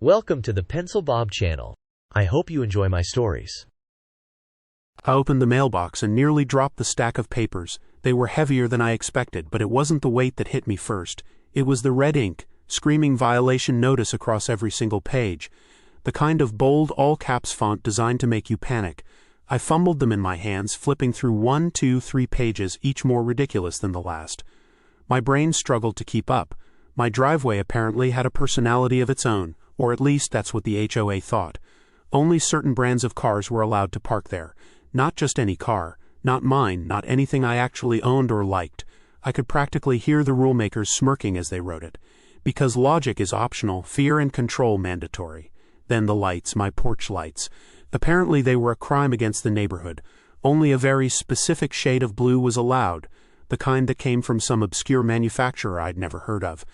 Welcome to the Pencil Bob channel. I hope you enjoy my stories. I opened the mailbox and nearly dropped the stack of papers. They were heavier than I expected, but it wasn't the weight that hit me first. It was the red ink, screaming violation notice across every single page. The kind of bold all-caps font designed to make you panic. I fumbled them in my hands, flipping through 1, 2, 3 pages, each more ridiculous than the last. My brain struggled to keep up. My driveway apparently had a personality of its own, or at least that's what the HOA thought. Only certain brands of cars were allowed to park there. Not just any car, not mine, not anything I actually owned or liked. I could practically hear the rulemakers smirking as they wrote it. Because logic is optional, fear and control mandatory. Then the lights, my porch lights. Apparently they were a crime against the neighborhood. Only a very specific shade of blue was allowed, the kind that came from some obscure manufacturer I'd never heard of.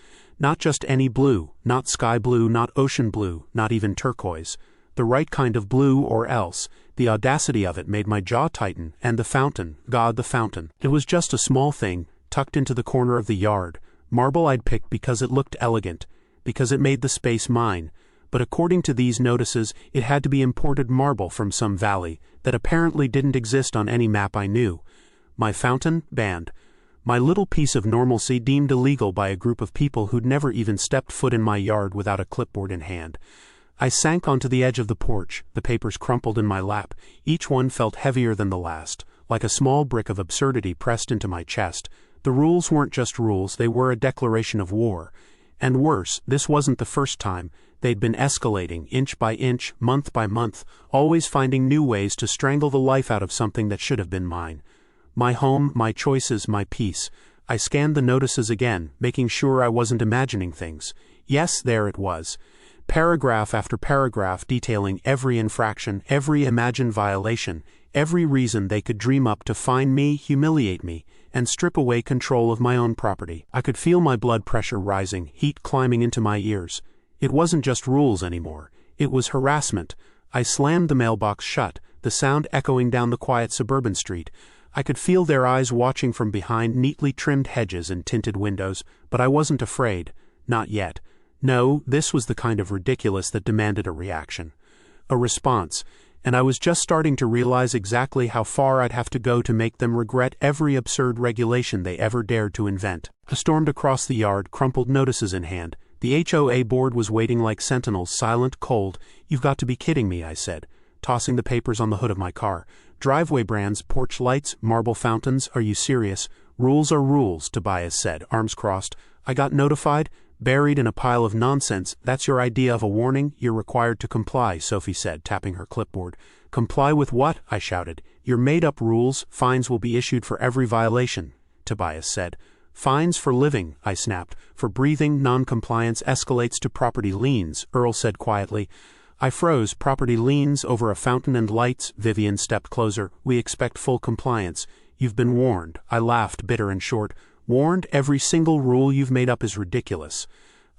Not just any blue, not sky blue, not ocean blue, not even turquoise. The right kind of blue or else. The audacity of it made my jaw tighten, and the fountain, God, the fountain. It was just a small thing, tucked into the corner of the yard. Marble I'd picked because it looked elegant, because it made the space mine. But according to these notices, it had to be imported marble from some valley that apparently didn't exist on any map I knew. My fountain, banned. My little piece of normalcy deemed illegal by a group of people who'd never even stepped foot in my yard without a clipboard in hand. I sank onto the edge of the porch, the papers crumpled in my lap. Each one felt heavier than the last, like a small brick of absurdity pressed into my chest. The rules weren't just rules, they were a declaration of war. And worse, this wasn't the first time. They'd been escalating, inch by inch, month by month, always finding new ways to strangle the life out of something that should have been mine. My home, my choices, my peace. I scanned the notices again, making sure I wasn't imagining things. Yes, there it was. Paragraph after paragraph detailing every infraction, every imagined violation, every reason they could dream up to fine me, humiliate me, and strip away control of my own property. I could feel my blood pressure rising, heat climbing into my ears. It wasn't just rules anymore. It was harassment. I slammed the mailbox shut, the sound echoing down the quiet suburban street. I could feel their eyes watching from behind neatly trimmed hedges and tinted windows, but I wasn't afraid. Not yet. No, this was the kind of ridiculous that demanded a reaction. A response. And I was just starting to realize exactly how far I'd have to go to make them regret every absurd regulation they ever dared to invent. I stormed across the yard, crumpled notices in hand. The HOA board was waiting like sentinels, silent, cold. "You've got to be kidding me," I said, tossing the papers on the hood of my car. "Driveway brands, porch lights, marble fountains, are you serious?" "Rules are rules," Tobias said, arms crossed. "I got notified, buried in a pile of nonsense. That's your idea of a warning? You're required to comply," Sophie said, tapping her clipboard. "Comply with what?" I shouted. "Your made-up rules. Fines will be issued for every violation," Tobias said. "Fines for living," I snapped. "For breathing, non-compliance escalates to property liens," Earl said quietly. I froze. "Property liens over a fountain and lights," Vivian stepped closer. "We expect full compliance." "You've been warned," I laughed, bitter and short. "Warned? Every single rule you've made up is ridiculous."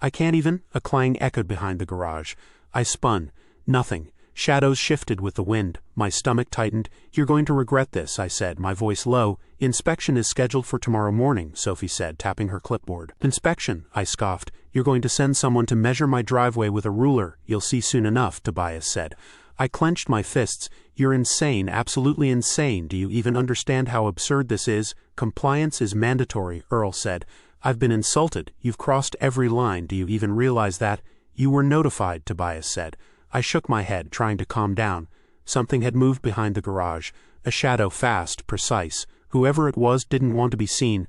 "I can't even," a clang echoed behind the garage. I spun. Nothing. Shadows shifted with the wind. My stomach tightened. "You're going to regret this," I said, my voice low. "Inspection is scheduled for tomorrow morning," Sophie said, tapping her clipboard. "Inspection?" I scoffed. "You're going to send someone to measure my driveway with a ruler. You'll see soon enough," Tobias said. I clenched my fists. "You're insane, absolutely insane. Do you even understand how absurd this is?" "Compliance is mandatory," Earl said. "I've been insulted. You've crossed every line. Do you even realize that?" "You were notified," Tobias said. I shook my head, trying to calm down. Something had moved behind the garage. A shadow, fast, precise. Whoever it was didn't want to be seen.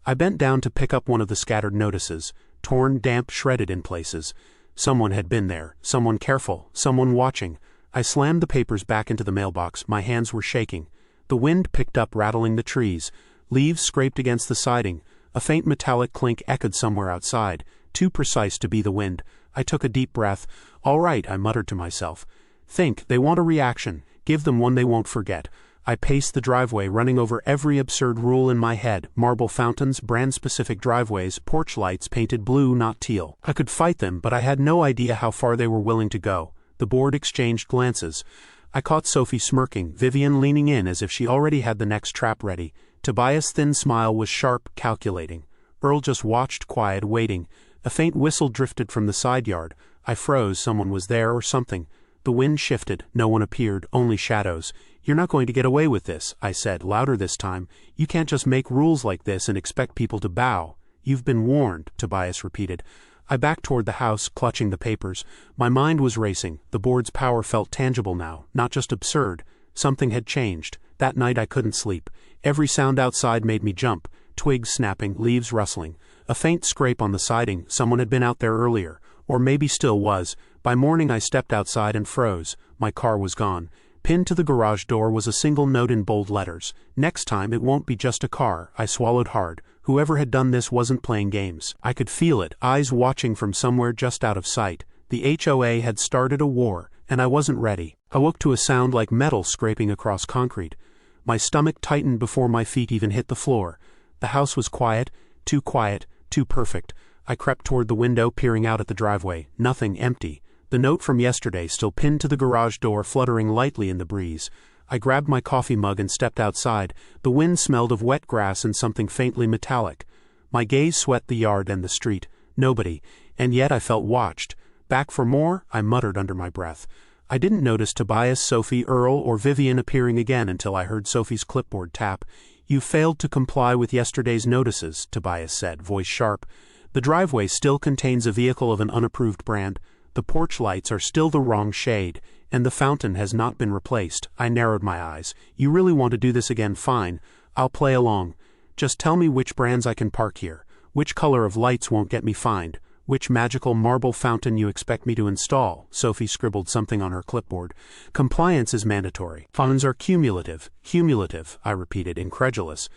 I bent down to pick up one of the scattered notices. Torn, damp, shredded in places. Someone had been there. Someone careful. Someone watching. I slammed the papers back into the mailbox. My hands were shaking. The wind picked up, rattling the trees. Leaves scraped against the siding. A faint metallic clink echoed somewhere outside, too precise to be the wind. I took a deep breath. "All right," I muttered to myself. "Think, they want a reaction. Give them one they won't forget." I paced the driveway, running over every absurd rule in my head. Marble fountains, brand-specific driveways, porch lights painted blue, not teal. I could fight them, but I had no idea how far they were willing to go. The board exchanged glances. I caught Sophie smirking, Vivian leaning in as if she already had the next trap ready. Tobias' thin smile was sharp, calculating. Earl just watched, quiet, waiting. A faint whistle drifted from the side yard. I froze. Someone was there or something. The wind shifted. No one appeared, only shadows. "You're not going to get away with this," I said, louder this time. "You can't just make rules like this and expect people to bow." "You've been warned," Tobias repeated. I backed toward the house, clutching the papers. My mind was racing. The board's power felt tangible now, not just absurd. Something had changed. That night I couldn't sleep. Every sound outside made me jump. Twigs snapping, leaves rustling. A faint scrape on the siding. Someone had been out there earlier. Or maybe still was. By morning I stepped outside and froze. My car was gone. Pinned to the garage door was a single note in bold letters. "Next time it won't be just a car." I swallowed hard. Whoever had done this wasn't playing games. I could feel it, eyes watching from somewhere just out of sight. The HOA had started a war, and I wasn't ready. I woke to a sound like metal scraping across concrete. My stomach tightened before my feet even hit the floor. The house was quiet, too perfect. I crept toward the window, peering out at the driveway. Nothing, empty. The note from yesterday still pinned to the garage door, fluttering lightly in the breeze. I grabbed my coffee mug and stepped outside. The wind smelled of wet grass and something faintly metallic. My gaze swept the yard and the street. Nobody. And yet I felt watched. "Back for more?" I muttered under my breath. I didn't notice Tobias, Sophie, Earl, or Vivian appearing again until I heard Sophie's clipboard tap. "You failed to comply with yesterday's notices," Tobias said, voice sharp. "The driveway still contains a vehicle of an unapproved brand. The porch lights are still the wrong shade, and the fountain has not been replaced." I narrowed my eyes. "You really want to do this again? Fine. I'll play along. Just tell me which brands I can park here, which color of lights won't get me fined, which magical marble fountain you expect me to install." Sophie scribbled something on her clipboard. "Compliance is mandatory. Fines are cumulative." "Cumulative," I repeated, incredulous.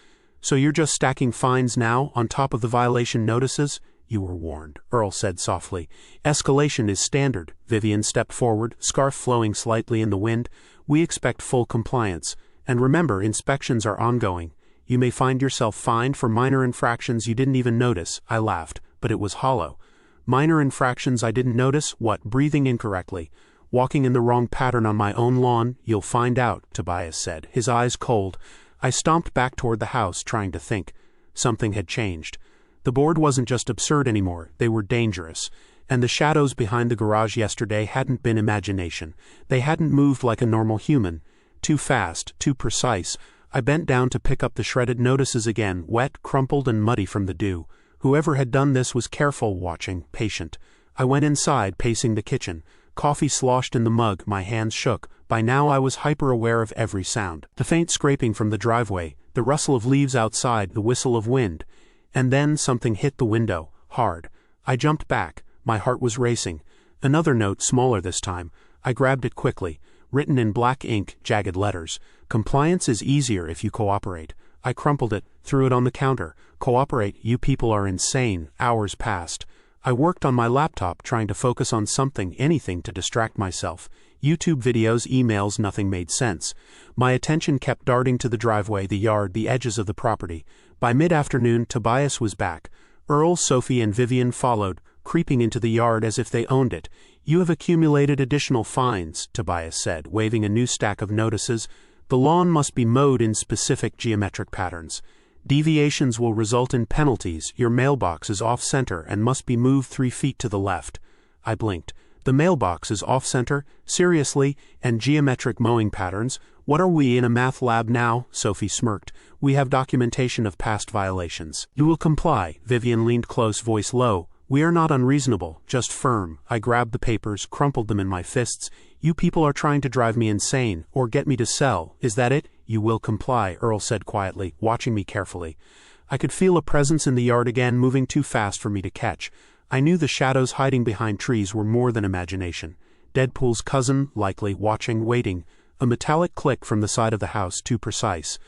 "So you're just stacking fines now, on top of the violation notices?" "You were warned," Earl said softly. "Escalation is standard." Vivian stepped forward, scarf flowing slightly in the wind. "We expect full compliance. And remember, inspections are ongoing. You may find yourself fined for minor infractions you didn't even notice." I laughed, but it was hollow. Minor infractions I didn't notice? What, breathing incorrectly? Walking in the wrong pattern on my own lawn? "You'll find out," Tobias said, his eyes cold. I stomped back toward the house, trying to think. Something had changed. The board wasn't just absurd anymore, they were dangerous. And the shadows behind the garage yesterday hadn't been imagination. They hadn't moved like a normal human. Too fast, too precise. I bent down to pick up the shredded notices again, wet, crumpled, and muddy from the dew. Whoever had done this was careful, watching, patient. I went inside, pacing the kitchen. Coffee sloshed in the mug, my hands shook. By now I was hyper-aware of every sound. The faint scraping from the driveway, the rustle of leaves outside, the whistle of wind. And then something hit the window, hard. I jumped back. My heart was racing. Another note, smaller this time. I grabbed it quickly. Written in black ink, jagged letters. "Compliance is easier if you cooperate." I crumpled it, threw it on the counter. "Cooperate, you people are insane." Hours passed. I worked on my laptop, trying to focus on something, anything to distract myself. YouTube videos, emails, nothing made sense. My attention kept darting to the driveway, the yard, the edges of the property. By mid-afternoon, Tobias was back. Earl, Sophie, and Vivian followed, creeping into the yard as if they owned it. "You have accumulated additional fines," Tobias said, waving a new stack of notices. "The lawn must be mowed in specific geometric patterns. Deviations will result in penalties. Your mailbox is off-center and must be moved 3 feet to the left." I blinked. "The mailbox is off-center? Seriously? And geometric mowing patterns? What are we, in a math lab now?" Sophie smirked. "We have documentation of past violations." "You will comply." Vivian leaned close, voice low. "We are not unreasonable, just firm." I grabbed the papers, crumpled them in my fists. "You people are trying to drive me insane, or get me to sell. Is that it?" "You will comply," Earl said quietly, watching me carefully. I could feel a presence in the yard again, moving too fast for me to catch. I knew the shadows hiding behind trees were more than imagination. Deadpool's cousin, likely, watching, waiting. A metallic click from the side of the house, too precise.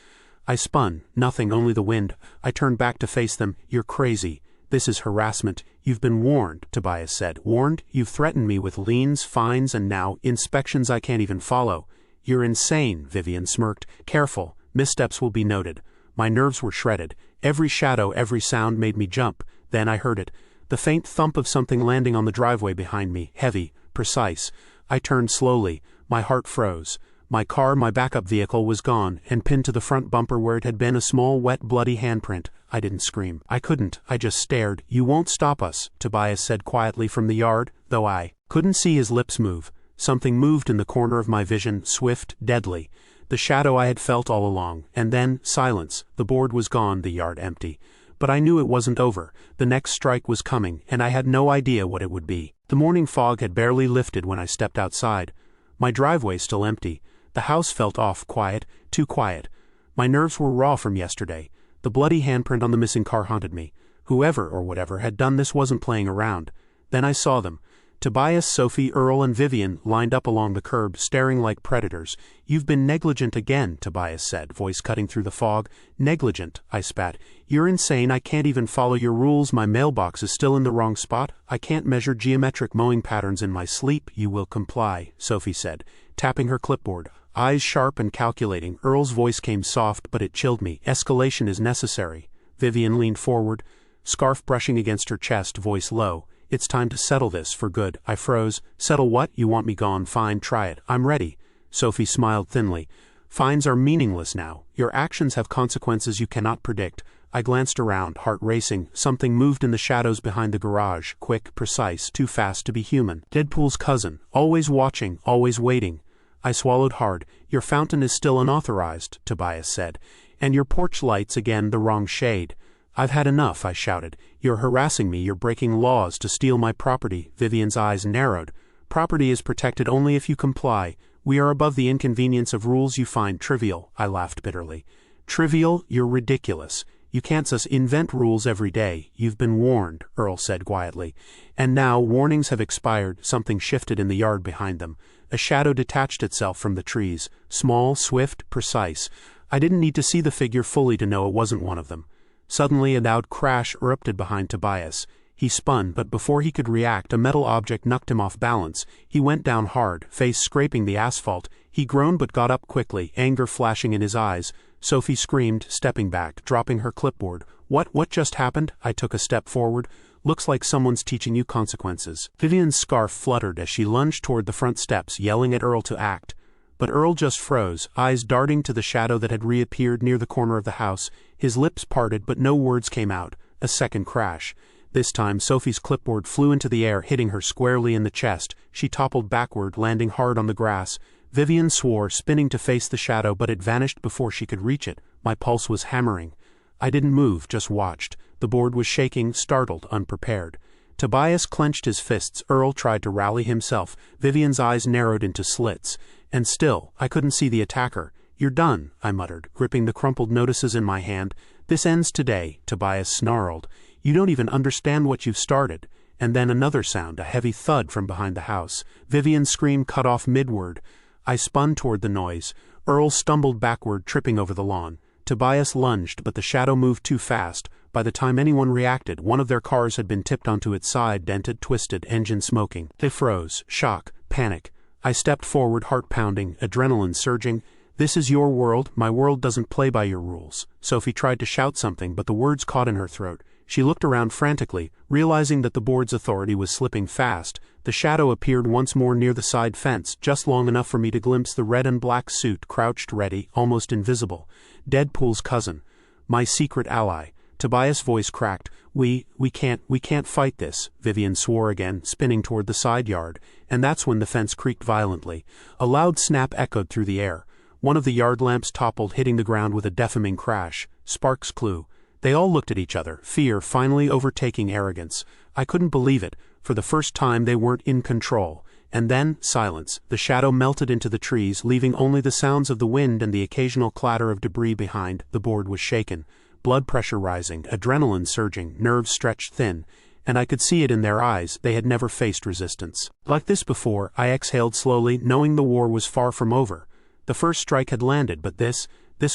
I spun. Nothing, only the wind. I turned back to face them. "You're crazy. This is harassment. You've been warned," Tobias said. "Warned? You've threatened me with liens, fines, and now inspections I can't even follow." "You're insane," Vivian smirked. "Careful. Missteps will be noted." My nerves were shredded. Every shadow, every sound made me jump. Then I heard it. The faint thump of something landing on the driveway behind me, heavy, precise. I turned slowly. My heart froze. My backup vehicle was gone, and pinned to the front bumper where it had been a small wet bloody handprint. I didn't scream. I couldn't, I just stared. "You won't stop us," Tobias said quietly from the yard, though I couldn't see his lips move. Something moved in the corner of my vision, swift, deadly. The shadow I had felt all along, and then, silence. The board was gone, the yard empty. But I knew it wasn't over. The next strike was coming, and I had no idea what it would be. The morning fog had barely lifted when I stepped outside. My driveway still empty. The house felt off, quiet, too quiet. My nerves were raw from yesterday. The bloody handprint on the missing car haunted me. Whoever or whatever had done this wasn't playing around. Then I saw them. Tobias, Sophie, Earl, and Vivian lined up along the curb, staring like predators. "You've been negligent again," Tobias said, voice cutting through the fog. "Negligent," I spat. "You're insane. I can't even follow your rules. My mailbox is still in the wrong spot. I can't measure geometric mowing patterns in my sleep." "You will comply," Sophie said, tapping her clipboard. Eyes sharp and calculating, Earl's voice came soft, but it chilled me. "Escalation is necessary." Vivian leaned forward, scarf brushing against her chest, voice low. "It's time to settle this, for good." I froze. "Settle what? You want me gone? Fine, try it. I'm ready." Sophie smiled thinly. "Fines are meaningless now. Your actions have consequences you cannot predict." I glanced around, heart racing. Something moved in the shadows behind the garage, quick, precise, too fast to be human. Deadpool's cousin, always watching, always waiting. I swallowed hard. "Your fountain is still unauthorized," Tobias said. "And your porch light's again the wrong shade." "I've had enough," I shouted. "You're harassing me. You're breaking laws to steal my property." Vivian's eyes narrowed. "Property is protected only if you comply. We are above the inconvenience of rules you find trivial." I laughed bitterly. "Trivial? You're ridiculous. You can't just invent rules every day. You've been warned," Earl said quietly. And now warnings have expired. Something shifted in the yard behind them. A shadow detached itself from the trees. Small, swift, precise. I didn't need to see the figure fully to know it wasn't one of them. Suddenly a loud crash erupted behind Tobias. He spun, but before he could react, a metal object knocked him off balance. He went down hard, face scraping the asphalt. He groaned but got up quickly, anger flashing in his eyes. Sophie screamed, stepping back, dropping her clipboard. What just happened?" I took a step forward. "Looks like someone's teaching you consequences." Vivian's scarf fluttered as she lunged toward the front steps, yelling at Earl to act. But Earl just froze, eyes darting to the shadow that had reappeared near the corner of the house. His lips parted, but no words came out. A second crash. This time, Sophie's clipboard flew into the air, hitting her squarely in the chest. She toppled backward, landing hard on the grass. Vivian swore, spinning to face the shadow, but it vanished before she could reach it. My pulse was hammering. I didn't move, just watched. The board was shaking, startled, unprepared. Tobias clenched his fists. Earl tried to rally himself. Vivian's eyes narrowed into slits. And still, I couldn't see the attacker. "You're done," I muttered, gripping the crumpled notices in my hand. "This ends today," Tobias snarled. "You don't even understand what you've started." And then another sound, a heavy thud from behind the house. Vivian's scream cut off mid-word. I spun toward the noise. Earl stumbled backward, tripping over the lawn. Tobias lunged, but the shadow moved too fast. By the time anyone reacted, one of their cars had been tipped onto its side, dented, twisted, engine smoking. They froze. Shock. Panic. I stepped forward, heart pounding, adrenaline surging. "This is your world. My world doesn't play by your rules." Sophie tried to shout something, but the words caught in her throat. She looked around frantically, realizing that the board's authority was slipping fast. The shadow appeared once more near the side fence, just long enough for me to glimpse the red and black suit, crouched ready, almost invisible. Deadpool's cousin. My secret ally. Tobias' voice cracked. We can't fight this," Vivian swore again, spinning toward the side yard. And that's when the fence creaked violently. A loud snap echoed through the air. One of the yard lamps toppled, hitting the ground with a deafening crash. Sparks flew. They all looked at each other, fear finally overtaking arrogance. I couldn't believe it. For the first time they weren't in control. And then, silence. The shadow melted into the trees, leaving only the sounds of the wind and the occasional clatter of debris behind. The board was shaken. Blood pressure rising, adrenaline surging, nerves stretched thin. And I could see it in their eyes. They had never faced resistance. Like this before, I exhaled slowly, knowing the war was far from over. The first strike had landed, but this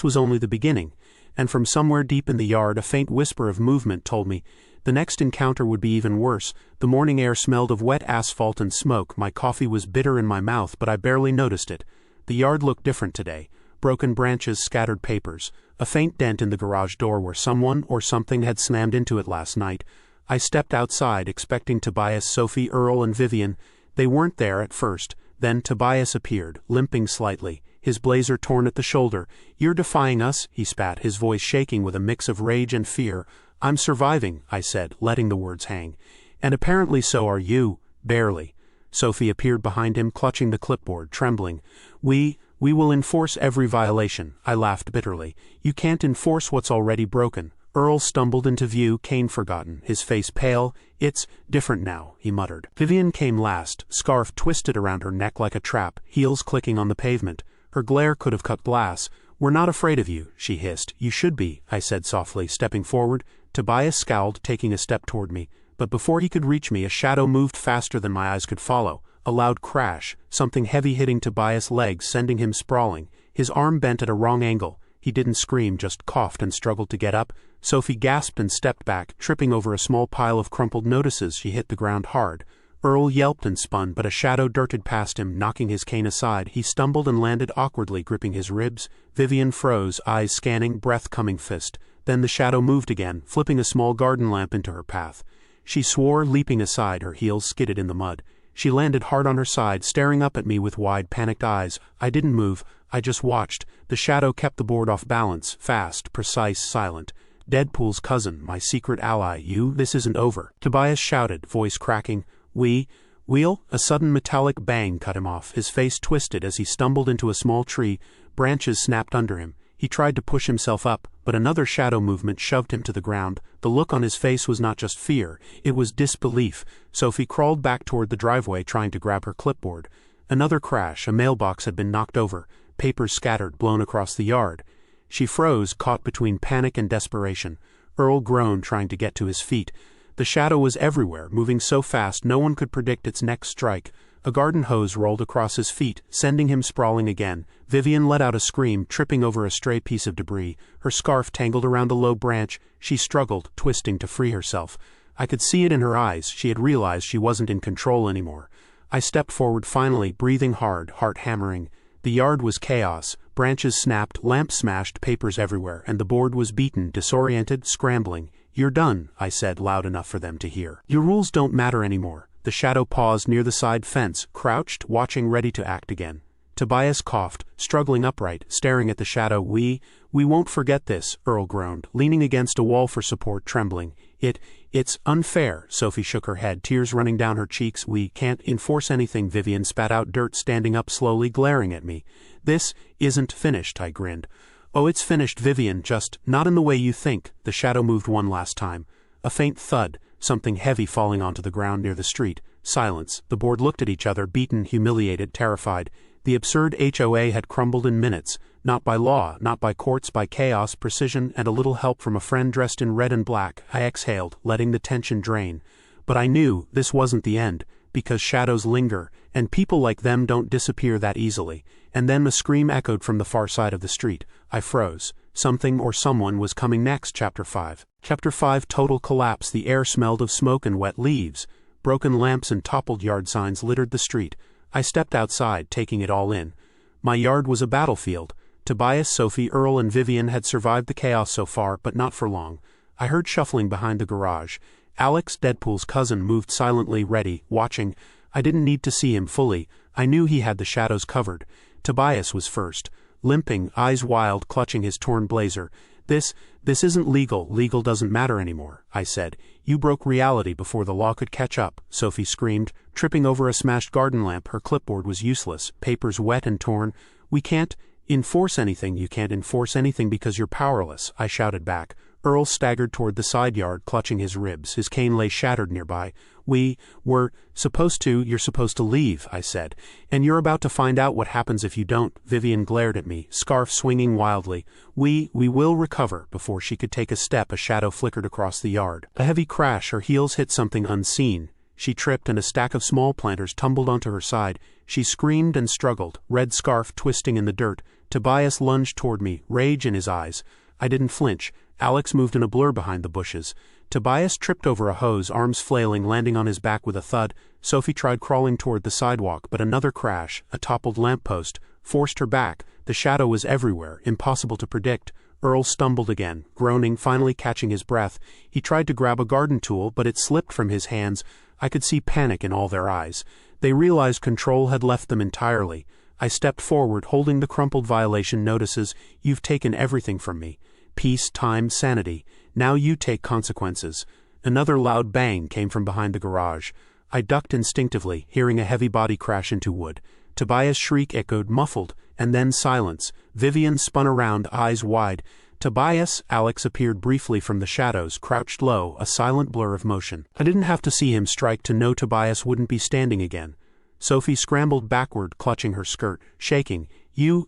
was only the beginning. And from somewhere deep in the yard, a faint whisper of movement told me the next encounter would be even worse. The morning air smelled of wet asphalt and smoke. My coffee was bitter in my mouth, but I barely noticed it. The yard looked different today. Broken branches, scattered papers. A faint dent in the garage door where someone or something had slammed into it last night. I stepped outside, expecting Tobias, Sophie, Earl, and Vivian. They weren't there at first. Then Tobias appeared, limping slightly. his blazer torn at the shoulder. "You're defying us," he spat, his voice shaking with a mix of rage and fear. "I'm surviving," I said, letting the words hang. "And apparently so are you." "Barely." Sophie appeared behind him, clutching the clipboard, trembling. We will enforce every violation," I laughed bitterly. "You can't enforce what's already broken." Earl stumbled into view, cane forgotten, his face pale. "It's different now," he muttered. Vivian came last, scarf twisted around her neck like a trap, heels clicking on the pavement. Her glare could have cut glass. "We're not afraid of you," she hissed. "You should be," I said softly, stepping forward. Tobias scowled, taking a step toward me. But before he could reach me, a shadow moved faster than my eyes could follow. A loud crash, something heavy hitting Tobias' legs, sending him sprawling. His arm bent at a wrong angle. He didn't scream, just coughed and struggled to get up. Sophie gasped and stepped back, tripping over a small pile of crumpled notices. She hit the ground hard. Earl yelped and spun, but a shadow darted past him, knocking his cane aside. He stumbled and landed awkwardly, gripping his ribs. Vivian froze, eyes scanning, breath coming fist. Then the shadow moved again, flipping a small garden lamp into her path. She swore, leaping aside, her heels skidded in the mud. She landed hard on her side, staring up at me with wide, panicked eyes. I didn't move. I just watched. The shadow kept the board off balance, fast, precise, silent. Deadpool's cousin, my secret ally. This isn't over." Tobias shouted, voice cracking. Wheel? A sudden metallic bang cut him off. His face twisted as he stumbled into a small tree. Branches snapped under him. He tried to push himself up, but another shadow movement shoved him to the ground. The look on his face was not just fear, it was disbelief. Sophie crawled back toward the driveway, trying to grab her clipboard. Another crash, a mailbox had been knocked over, papers scattered, blown across the yard. She froze, caught between panic and desperation. Earl groaned, trying to get to his feet. The shadow was everywhere, moving so fast no one could predict its next strike. A garden hose rolled across his feet, sending him sprawling again. Vivian let out a scream, tripping over a stray piece of debris. Her scarf tangled around a low branch. She struggled, twisting to free herself. I could see it in her eyes. She had realized she wasn't in control anymore. I stepped forward finally, breathing hard, heart hammering. The yard was chaos. Branches snapped, lamps smashed, papers everywhere, and the board was beaten, disoriented, scrambling. "You're done," I said, loud enough for them to hear. "Your rules don't matter anymore." The shadow paused near the side fence, crouched, watching, ready to act again. Tobias coughed, struggling upright, staring at the shadow. We won't forget this," Earl groaned, leaning against a wall for support, trembling. It's unfair," Sophie shook her head, tears running down her cheeks. "We can't enforce anything," Vivian spat out dirt, standing up slowly, glaring at me. "This isn't finished," I grinned. "Oh, it's finished, Vivian, just not in the way you think." The shadow moved one last time. A faint thud, something heavy falling onto the ground near the street. Silence. The board looked at each other, beaten, humiliated, terrified. The absurd HOA had crumbled in minutes. Not by law, not by courts, by chaos, precision, and a little help from a friend dressed in red and black. I exhaled, letting the tension drain. But I knew this wasn't the end, because shadows linger, and people like them don't disappear that easily. And then a scream echoed from the far side of the street. I froze. Something or someone was coming next. Chapter 5. Chapter 5. Total collapse. The air smelled of smoke and wet leaves. Broken lamps and toppled yard signs littered the street. I stepped outside, taking it all in. My yard was a battlefield. Tobias, Sophie, Earl, and Vivian had survived the chaos so far, but not for long. I heard shuffling behind the garage. Alex, Deadpool's cousin, moved silently, ready, watching. I didn't need to see him fully. I knew he had the shadows covered. Tobias was first, limping, eyes wild, clutching his torn blazer. This isn't legal. Legal doesn't matter anymore," I said. "You broke reality before the law could catch up," Sophie screamed, tripping over a smashed garden lamp. Her clipboard was useless, papers wet and torn. "We can't enforce anything." "You can't enforce anything because you're powerless," I shouted back. Earl staggered toward the side yard, clutching his ribs. His cane lay shattered nearby. You're supposed to leave," I said. "And you're about to find out what happens if you don't." Vivian glared at me, scarf swinging wildly. We will recover." Before she could take a step, a shadow flickered across the yard. A heavy crash, her heels hit something unseen. She tripped and a stack of small planters tumbled onto her side. She screamed and struggled, red scarf twisting in the dirt. Tobias lunged toward me, rage in his eyes. I didn't flinch. Alex moved in a blur behind the bushes. Tobias tripped over a hose, arms flailing, landing on his back with a thud. Sophie tried crawling toward the sidewalk, but another crash, a toppled lamppost, forced her back. The shadow was everywhere, impossible to predict. Earl stumbled again, groaning, finally catching his breath. He tried to grab a garden tool, but it slipped from his hands. I could see panic in all their eyes. They realized control had left them entirely. I stepped forward, holding the crumpled violation notices. You've taken everything from me. Peace, time, sanity. Now you take consequences. Another loud bang came from behind the garage. I ducked instinctively, hearing a heavy body crash into wood. Tobias' shriek echoed, muffled, and then silence. Vivian spun around, eyes wide. Tobias, Alex appeared briefly from the shadows, crouched low, a silent blur of motion. I didn't have to see him strike to know Tobias wouldn't be standing again. Sophie scrambled backward, clutching her skirt, shaking.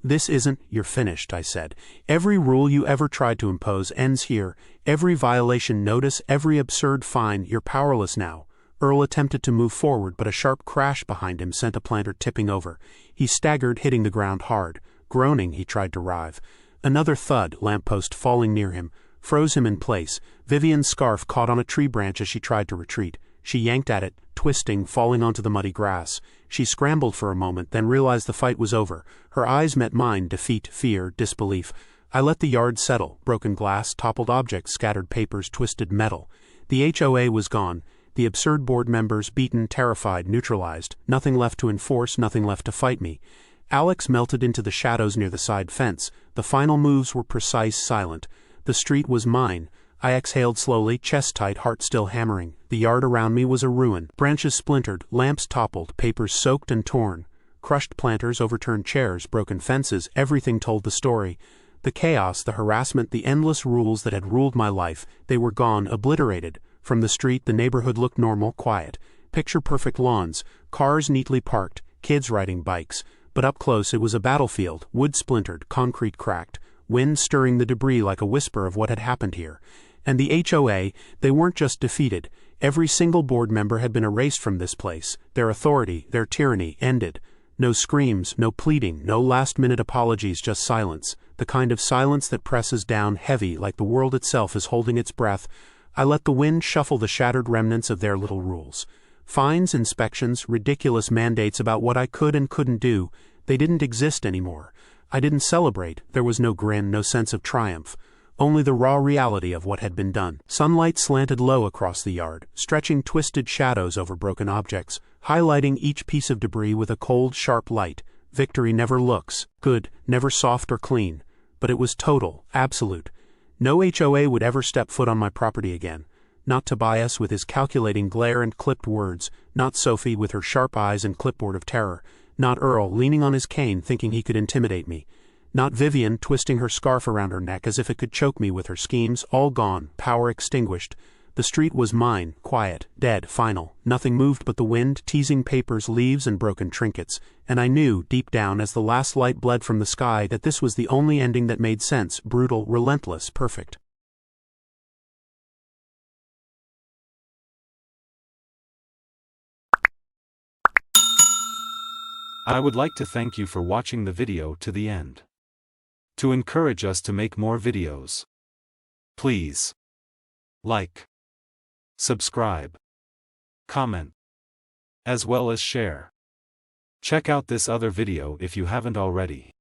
This isn't, you're finished, I said. Every rule you ever tried to impose ends here. Every violation notice, every absurd fine, you're powerless now. Earl attempted to move forward, but a sharp crash behind him sent a planter tipping over. He staggered, hitting the ground hard. Groaning, he tried to writhe. Another thud, lamppost falling near him, froze him in place. Vivian's scarf caught on a tree branch as she tried to retreat. She yanked at it, twisting, falling onto the muddy grass. She scrambled for a moment, then realized the fight was over. Her eyes met mine, defeat, fear, disbelief. I let the yard settle. Broken glass, toppled objects, scattered papers, twisted metal. The HOA was gone. The absurd board members, beaten, terrified, neutralized. Nothing left to enforce, nothing left to fight me. Alex melted into the shadows near the side fence. The final moves were precise, silent. The street was mine. I exhaled slowly, chest tight, heart still hammering. The yard around me was a ruin. Branches splintered, lamps toppled, papers soaked and torn. Crushed planters, overturned chairs, broken fences, everything told the story. The chaos, the harassment, the endless rules that had ruled my life, they were gone, obliterated. From the street, the neighborhood looked normal, quiet. Picture-perfect lawns, cars neatly parked, kids riding bikes. But up close it was a battlefield, wood splintered, concrete cracked, wind stirring the debris like a whisper of what had happened here. And the HOA, they weren't just defeated. Every single board member had been erased from this place. Their authority, their tyranny, ended. No screams, no pleading, no last-minute apologies, just silence. The kind of silence that presses down heavy like the world itself is holding its breath. I let the wind shuffle the shattered remnants of their little rules. Fines, inspections, ridiculous mandates about what I could and couldn't do, they didn't exist anymore. I didn't celebrate. There was no grin, no sense of triumph. Only the raw reality of what had been done. Sunlight slanted low across the yard, stretching twisted shadows over broken objects, highlighting each piece of debris with a cold, sharp light. Victory never looks good, never soft or clean. But it was total, absolute. No HOA would ever step foot on my property again. Not Tobias with his calculating glare and clipped words. Not Sophie with her sharp eyes and clipboard of terror. Not Earl leaning on his cane thinking he could intimidate me. Not Vivian twisting her scarf around her neck as if it could choke me with her schemes. All gone, power extinguished. The street was mine, quiet, dead, final. Nothing moved but the wind, teasing papers, leaves, and broken trinkets. And I knew, deep down, as the last light bled from the sky, that this was the only ending that made sense, brutal, relentless, perfect. I would like to thank you for watching the video to the end. To encourage us to make more videos, please like, subscribe, comment, as well as share. Check out this other video if you haven't already.